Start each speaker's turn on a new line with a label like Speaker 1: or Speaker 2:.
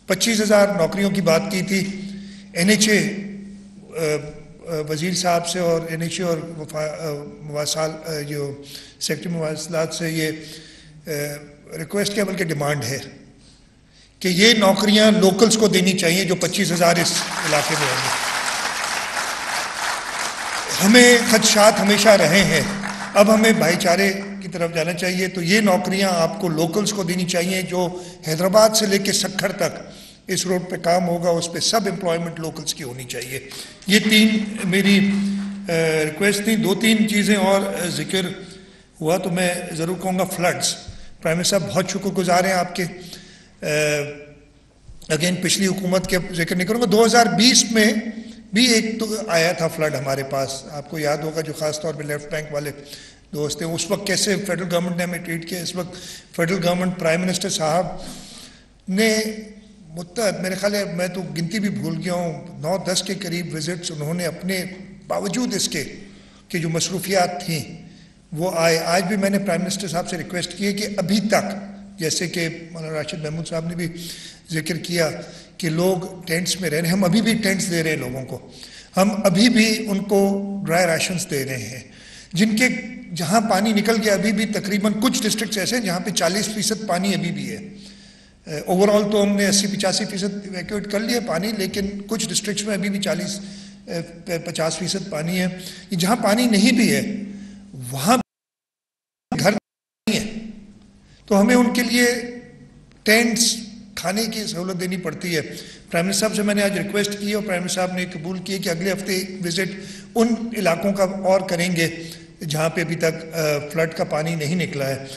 Speaker 1: 25,000 नौकरियों की बात की थी। NHA वज़ीर साहब से और NHA और जो सेक्रेटरी मवासलात से ये रिक्वेस्ट के बल्कि डिमांड है कि ये नौकरियां लोकल्स को देनी चाहिए जो 25,000 इस इलाके में होंगे। हमें खदशात हमेशा रहे हैं, अब हमें भाईचारे की तरफ जाना चाहिए। तो ये नौकरियां आपको लोकल्स को देनी चाहिए जो हैदराबाद से लेकर सक्खर तक इस रोड पे काम होगा, उस पे सब एम्प्लॉयमेंट लोकल्स की होनी चाहिए। ये 3 मेरी रिक्वेस्ट थी। 2-3 चीज़ें और जिक्र हुआ तो मैं ज़रूर कहूँगा। फ्लड्स, प्राइम मिनिस्टर साहब बहुत शुक्रगुजार हैं आपके। अगेन पिछली हुकूमत के जिक्र नहीं करूँगा, 2020 में भी एक तो आया था फ्लड हमारे पास, आपको याद होगा, जो ख़ास तौर पे लेफ्ट बैंक वाले दोस्त हैं। उस वक्त कैसे फेडरल गवर्नमेंट ने हमें ट्रीट किया। इस वक्त फेडरल गवर्नमेंट, प्राइम मिनिस्टर साहब ने मुत्तहद, मेरे ख्याल है, मैं तो गिनती भी भूल गया हूँ, 9-10 के करीब विजिट्स उन्होंने अपने बावजूद इसके कि जो मसरूफियात थी वो आए। आज भी मैंने प्राइम मिनिस्टर साहब से रिक्वेस्ट की है कि अभी तक, जैसे कि मौलाना राशिद महमूद साहब ने भी जिक्र किया कि लोग टेंट्स में रह रहे हैं, हम अभी भी टेंट्स दे रहे हैं लोगों को, हम अभी भी उनको ड्राई राशंस दे रहे हैं। जिनके जहाँ पानी निकल गया, अभी भी तकरीबन कुछ डिस्ट्रिक्ट्स ऐसे हैं जहाँ पे 40% पानी अभी भी है। ओवरऑल तो हमने 80-85% इवैक्यूएट कर लिया पानी, लेकिन कुछ डिस्ट्रिक्ट्स में अभी भी 40-50% पानी है। जहाँ पानी नहीं भी है वहाँ घर नहीं है, तो हमें उनके लिए टेंट्स, खाने की सहूलत देनी पड़ती है। प्राइम मिनिस्टर साहब से मैंने आज रिक्वेस्ट की और प्राइम मिनिस्टर साहब ने कबूल किया कि अगले हफ्ते विजिट उन इलाकों का और करेंगे जहाँ पे अभी तक फ्लड का पानी नहीं निकला है।